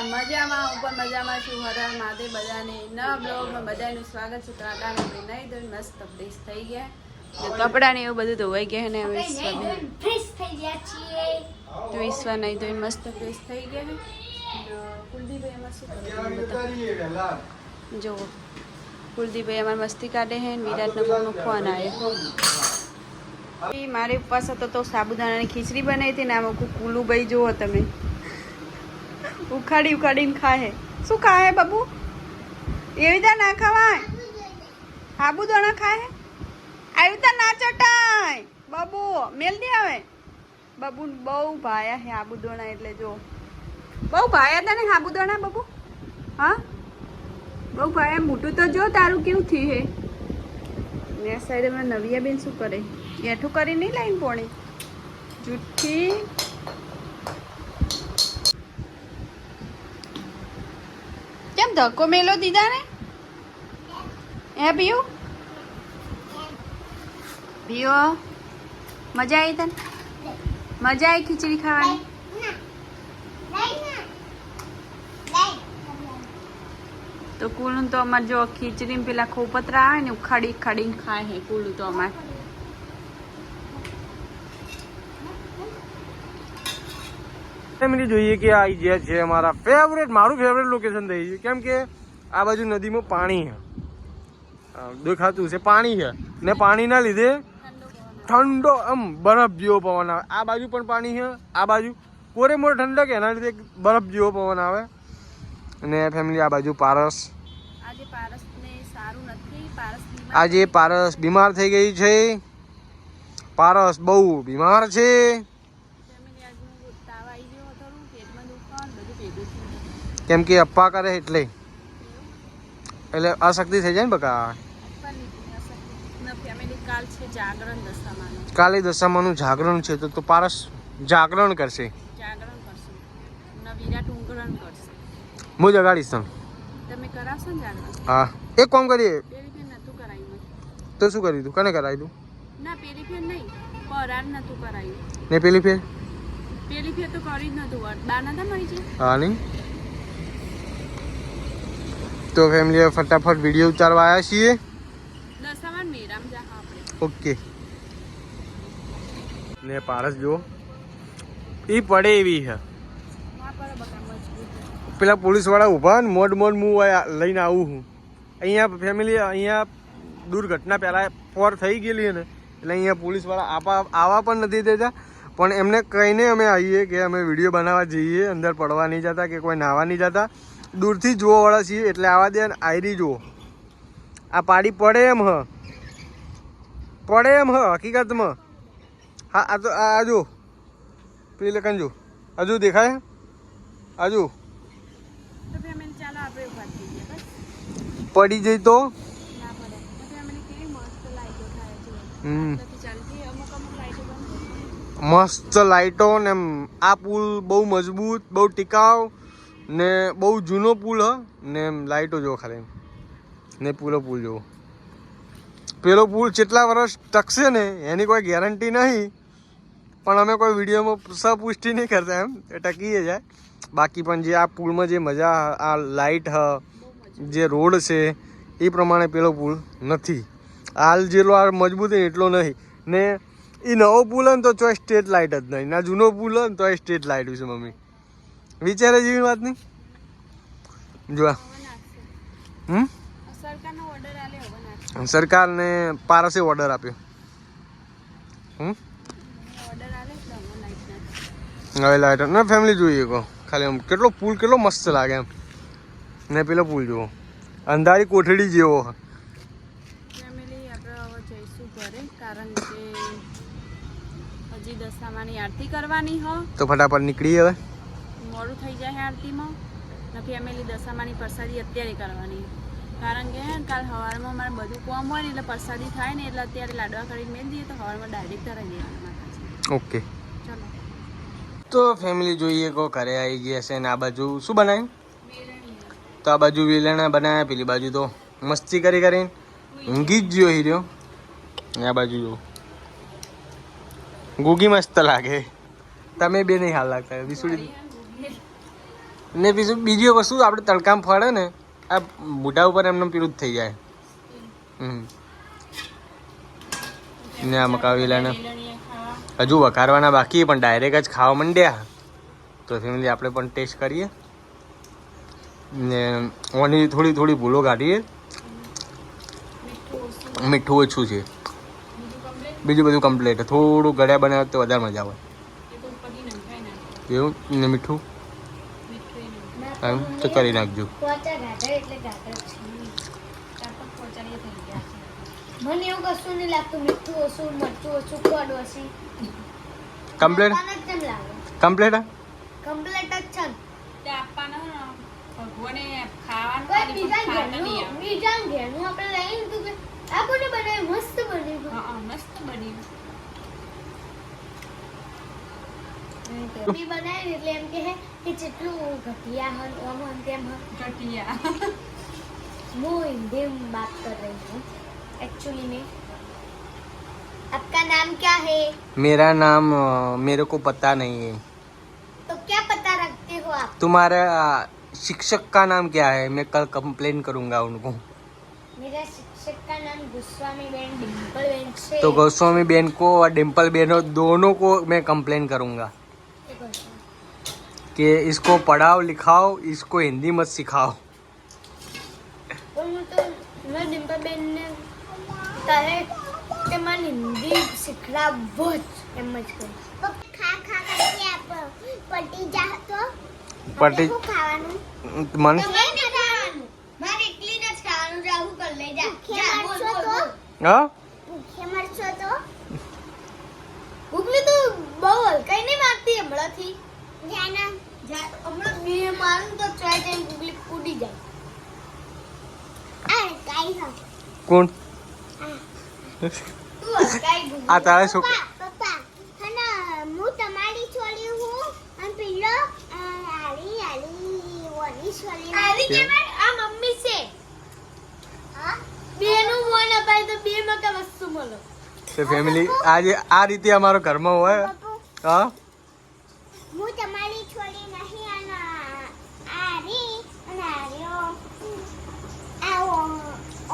મજામાં ઉપર મજામાં છું. હર હર મહાદેવ બધાને નવા બ્લોગમાં બધાનું સ્વાગત છે. તો આટાને આપણે નહીં ધોઈ મસ્ત ફ્રેશ થઈ ગયા. કપડાં ને એવું બધું ધોવાઈ ગયા ને હવે ફ્રેશ થઈ ગયા છીએ. તો ઈશ્વર નહીં ધોઈ મસ્ત ફ્રેશ થઈ ગયા. કુલદીપભાઈ અમારે શું કરે જો કુલદીપભાઈ અમારે મસ્તી કાઢે છે. વિરાટનો ફોનનો ફોન આવ્યો. મારી ઉપવાસ હતો તો સાબુદાણાની ખીચડી બનાવી હતી ને આમાં કુલુભાઈ જુઓ તમે ઉખાડી ઉખાડીને ખાય. શું ખાય બાબુ? એવી રીતે ના ખવાય. સાબુદાણા ખાય આવી રીતે ના ચટાય બાબુ. મેલ દે આવે બાબુ બહુ ભાયા હે સાબુદાણા એટલે જો બહુ ભાયા હતા ને સાબુદાણા બાબુ. હા બહુ ભાયા. મોટું તો જો તારું કેવું થયું હે. ને આ સાઈડે મને નવિયાબેન શું કરે? એઠું કરી નહીં લાઈન પોણી જુઠ્ઠી. કેમ ધક્કો મેલો દીધા ને? હે પીયું પીઓ મજા આવી તને? મજા આવી ખીચડી ખાવાની? તો કુલું તો અમારે જો ખીચડી પેલા ખોપતરા આવે ને ઉખાડી ખાડીને ખાય હે કુલું તો અમારે. જોઈએ કે આ જે છે અમારા ફેવરેટ મારું ફેવરેટ લોકેશન થઈ છે. કેમ કે આ બાજુ નદીમાં પાણી છે, દેખાતું છે પાણી છે ને પાણીના લીધે ઠંડો આમ બરફ જેવો પવન આવે. આ બાજુ પણ પાણી છે, આ બાજુ કોરે મોર ઠંડક એના લીધે બરફ જેવો પવન આવે. અને ફેમિલી આ બાજુ પારસ, આજે પારસ બીમાર થઈ ગઈ છે. પારસ બહુ બીમાર છે. કેમ કે અપ્પા કરે એટલે અશક્તિ થઈ જાય ને બકા. કાલે દશામાનું જાગરણ છે તો પારસ જાગરણ કરશે. હું જગાડીશ તમે હા. એક કામ કરીએ તો શું કર્યું તું? કને કરાવી તું? ને પેલી ફેર હા નહીં. તો ફેમિલી ફટાફટ વિડીયો ઉતારવા આવ્યા છીએ. ઓકે. ને પારસ જો એ પડે એવી છે. પેલા પોલીસ વાળા ઊભા ને મોડ હું લઈને આવું છું અહીંયા. ફેમિલી અહીંયા દુર્ઘટના પહેલાં ફોર થઈ ગયેલી ને એટલે અહીંયા પોલીસ વાળા આવવા પણ નથી દેતા. પણ એમને કહીને અમે આવીએ કે અમે વિડીયો બનાવવા જઈએ, અંદર પડવા નહીં જતા કે કોઈ નાહવા નહીં જતા, દૂરથી જોવાવાળા છીએ એટલે આવા દે. આયરી જુઓ આ પાડી પડે એમ હ, પડે એમ હ હકીકતમાં. હા આ તો આ જો પેલી લખન જો હજુ દેખાય હજુ પડી જઈ તો મસ્ત લાઈટો ને આ પુલ બહુ મજબૂત, બહુ ટીકાવ ને બહુ જૂનો પુલ હ. ને લાઈટો જોવો ખાલી ને પુલ જોવો. પેલો પુલ કેટલા વર્ષ ટકશે ને એની કોઈ ગેરંટી નહીં, પણ અમે કોઈ વિડીયોમાં સપુષ્ટિ નહીં કરતા, એમ એ ટકી જાય. બાકી પણ જે આ પુલમાં જે મજા, આ લાઇટ હ, જે રોડ છે એ પ્રમાણે પેલો પુલ નથી. હાલ જેટલો આ મજબૂત એટલો નહીં. ને એ નવો પુલ હોય ને તો ચોય સ્ટ્રીટ લાઇટ જ નહીં, ના જૂનો પુલ હોય ને તો સ્ટ્રીટ લાઇટ છે. મમ્મી વિચારે જેવી વાત નહીં. જો સરકારને પારસે ઓર્ડર આપ્યો. હવે લાઇટ ના ફેમિલી જોઈએ કહો ખાલી આમ કેટલો પુલ કેટલો મસ્ત લાગે એમ. ને પેલો પુલ જુઓ અંધારી કોઠડી જેવો. આરતી કરવાની હો તો ફટાફટ નીકળી હવે. મોડું થઈ જાય આરતીમાં. ફેમિલી દશામાની પ્રસાદી અત્યારે કરવાની, કારણ કે કાલ સવારમાં મારે બધું કામ હોય ને એટલે પ્રસાદી થાય ને એટલે અત્યારે લાડવા કરીને મેળ દઈએ તો સવારમાં ડાયરેક્ટ ધરાઈ દેવાના. ઓકે ચાલો. તો ફેમિલી જોઈએ કહો ઘરે આવી ગયા છે ને આ બાજુ શું બનાવ્યું? તો આ બાજુ વેલણા બનાવ્યા, પેલી બાજુ તો મસ્તી કરીને ઊંઘી જ ગયો હીર્યો. આ બાજુ જો ગુગી મસ્ત લાગે. તમે બે નહીં હાલ લાગતા વિસુડી ને બીજી વસ્તુ આપણે તડકામાં ફળે ને આ મોઢા ઉપર એમને પેલું જ થઈ જાય. ને આ મકાવેલાને હજુ વઘારવાના બાકી પણ ડાયરેક્ટ જ ખાવા માંડ્યા. તો ફેમિલી આપણે પણ ટેસ્ટ કરીએ ને ઓની થોડી ભૂલો કાઢીએ. મીઠું ઓછું છે, બીજું બધું કમ્પ્લીટ. થોડું ગળ્યા બનાવે તો વધારે મજા આવે. એવું ને મીઠું તો કરી નાખજો. મને એવું કશું નહીં લાગતું. મીઠું ઓછું, મરચું ઓછું, ખોડ ઓછી. કમ્પ્લીટ કમ્પ્લીટ કમ્પ્લીટ જ છે. તે આપવાના ભગવાને ખાવાનું કોઈ ખાલી પણ ખાતા નહીં આવે. બીજા ઘેરનું આપણે લઈ લીધું કે આ કોને બનાવ્યું? મસ્ત બન્યું. હા મસ્ત બન્યું. બી બનાવી એટલે એમ કે જેટલું ઘટિયા હન ઓમ હન તેમ હન. ઘટિયા. मैं हिंदी में बात कर रही हूँ एक्चुअली में. आपका नाम क्या है? मेरा नाम मेरे को पता नहीं है. तो क्या पता रखते हो आप? तुम्हारा शिक्षक का नाम क्या है? मैं कल कंप्लेन करूंगा उनको. मेरा शिक्षक का नाम गोस्वामी बेन डिम्पल बेन से. तो गोस्वामी बेन को और डिम्पल बेन दोनों को मैं कंप्लेन करूंगा कि इसको पढ़ाओ लिखाओ, इसको हिंदी मत सिखाओ. तो मैं डिम्पल बेन ने कहे कि मैं हिंदी सिखलाવો જ એમ જ કહ્યું. ખા ખા કરકે આપ પટી જા તો પટી શું ખાવાનું? मन તમે ન ખાવાનું. મારે એકલી જ ખાવાનું. રાહુ કર લે જા. જા બોલ બોલ. हाँ ભૂખે મરશો તો ગુગલી તો બહુ હલકાઈ નહીં મારતી હમણાંથી. જાના હમણાં બે મારું તો ટ્રાય ટાઈમ ગુગલી કૂદી જાય. આ હલકાઈ હા. कौन તું હલકાઈ ગુગલી. આ તારા છોકરા પપ્પા હના હું તમારી છોડી હું અને પેલો આલી વની છોડી. આલી કે આ મમ્મી છે. હા બેનું મોન અપાય તો બે માં કે વસ્તુ મળે. તો ફેમિલી આજે આ રીતે અમારો ઘરમાં હોય. હા હું તમારી છોડી નહીં અને આરી અને આર્યો આવો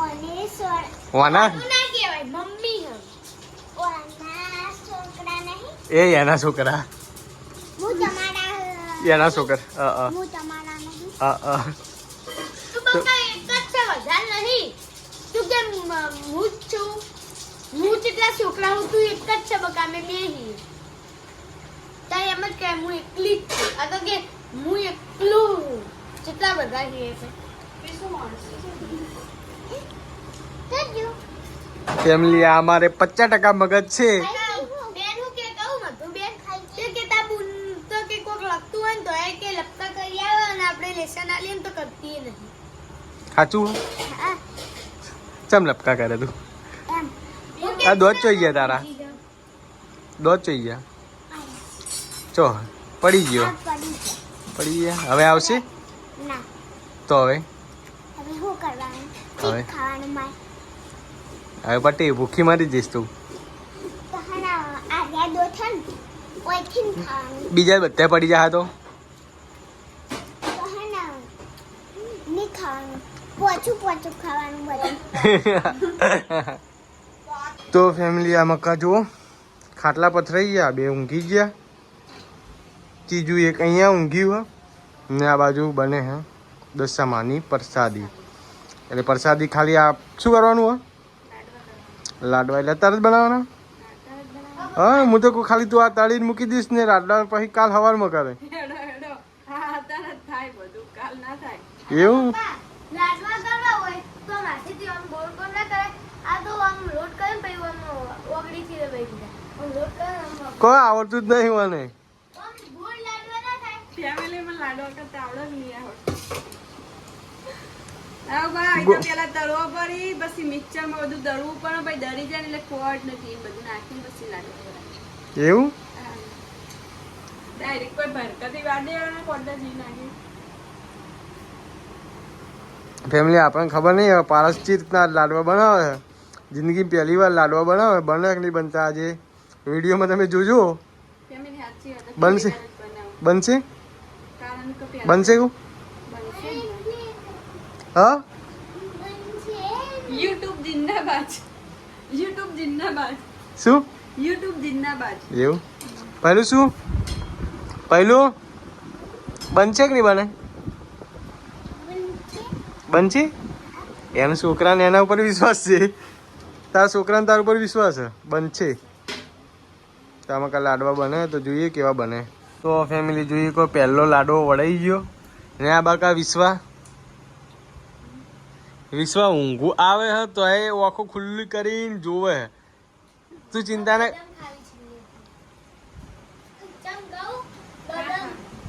ઓને સોળ વાના હું ના કહેવાય મમ્મી હમ ઓના છોકરા નહીં. એ એના છોકરા હું તમારા એના છોકરા હું તમારા નહીં. તું બકા એક જ છે વધારે નહીં. તું કે હું જ છું. હું જેટલા છોકરા હું તું એક જ છે બકા અમે બે હી. તાઈ એમ જ કહે હું એકલી જ છું. આ તો કે હું એકલું જેટલા બધા હી છે. ફેમિલી આ અમારે 50% મગજ છે. બેન હું કે કહું મધુ બેન તે કે તા બુન તો કે કોક લખતું હોય ને તો એ કે લખતા કરી આવે અને આપણે લેસન આલીએ ને તો કરતી નહીં. સાચું હા ચમ લપકા કરે તું? એમ આ દોધ ચોઈ ગયા તારા? દોધ ચોઈ ગયા? ચો પડી ગયો. પડી ગયા. હવે આવશે ના તો હવે હવે શું કરવાનું? હવે ખાવાનું માર હવે પટી ભૂખી મારી જઈશ તું. તો હના આ દો થન ઓયથી ખાવાનું બીજા બધા પડી જાય તો તો હના ની ખાવાનું પોચું ખાવાનું બધું. તો ફેમિલી આ મક્કા જુઓ ખાટલા પથરાઈ ગયા. બે ઊંઘી ગયા. ત્રીજું એક અહીંયા ઊંઘ્યું હે ને આ બાજુ બને હે દશામાની પ્રસાદી. એટલે પ્રસાદી ખાલી આ શું કરવાનું હે? લાડવા એટલે તરત બનાવવાના? હા હું તો કહું ખાલી તું આ તળીને મૂકી દઈશ ને લાડવા પછી કાલ સવારમાં કરે. એવું લાડવા કરવા હોય તો માથેથી આમ ગોળ ગોળ ના કરે. આ તો આમ લોટ કરે ને પછી આમ ઓગળીથી દબાઈ દીધા. આમ લોટ કરે આમ કોઈ આવડતું જ નહીં મને. ગોળ લાડવા ના થાય. ફેમિલીમાં લાડવા કરતા આવડે જ નહીં આવડતું. આવ બા તો પેલા તળવો પડી પછી મિક્સરમાં બધું દળવું પણ પછી દળી જાય એટલે ખોટ નથી બધું નાખીને પછી લાડવા બનાવે. એવું ડાયરેક્ટ કોઈ ભરકાથી વાડે અને કોડા જી નાખી. ફેમિલી આપણને ખબર નહીં હવે પારસચી રીતના લાડવા બનાવે છે. જિંદગી પહેલી વાર લાડવા બનાવે. બને કે નહીં બનતા આજે વિડીયોમાં તમે જોજો. ફેમિલી સાચી વાત બનશે? બનશે કારણ બનાવવાનું તો પહેલા બનશે એવું? બનશે. હા YouTube જિંદાબાદ. YouTube જિંદાબાદ. શું YouTube જિંદાબાદ. એવું? પહેલું શું? પહેલું બનશે કે નહીં બને? બનશે? એના છોકરાને એના ઉપર વિશ્વાસ છે. તારા છોકરાને તારા ઉપર વિશ્વાસ છે બનશે. તો આમાં કાલે લાડવા બને તો જોઈએ કેવા બને. તો ફેમિલી જોઈએ કોઈ પહેલો લાડવો વળાઈ ગયો ને આ બાકા વિશ્વા ઊંઘું આવે હે તો એ આંખો ખુલ્લી કરીને જોવે હે. તું ચિંતા ને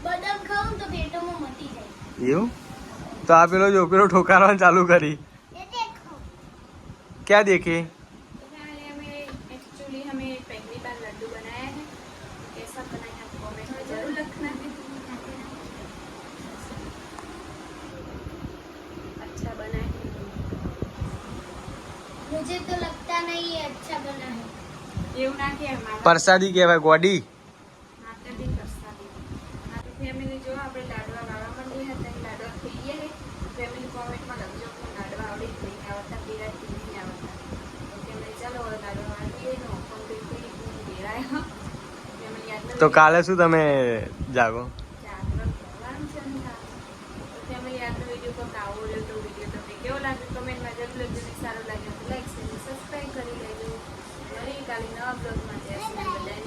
બદામ ખાઉં તો પેટમાં મટી જાય. એવું તો આ પેલો જો પેલો ઠોકારવાનું ચાલુ કરી ક્યાં દેખે. तो फैमिली हमें एक्चुअली हमें पहली बार लड्डू बनाया है. कैसा बना है आप कमेंट में जरूर लिखना है. अच्छा बना है. मुझे तो लगता नहीं है अच्छा बना है. એવું ના કે અમારા પ્રસાદી કહેવાય ગોડી. માટે બી પ્રસાદી. હા તો ફેમિલી જો આપણે લાડવા વાળવા માંડીએ હતા એ લાડવા થઈ ગયા છે. ફેમિલી કોમેન્ટમાં લખજો કે લાડવા આવડી જ નહીં આવડતા પીરાથી નહીં આવડતા. તો ફેમિલી ચાલો હવે લાડવા વાળીએ નો કમ્પ્લીટલી ઘેરાય. ફેમિલી આટલા તો કાલે શું તમે જાગો? જાગરણ કરવાનું છે ને કાલે. તો ફેમિલી આજનો વિડીયો કોક આવો રહ્યો તો વિડીયો તમને કેવો લાગ્યો કમેન્ટમાં જરૂર લખજો. ને સારો લાગ્યો તો લાઈક શેર સબસ્ક્રાઈબ કરી લેજો. વળી કાલે નવા બ્લોગમાં જઈશું બધાને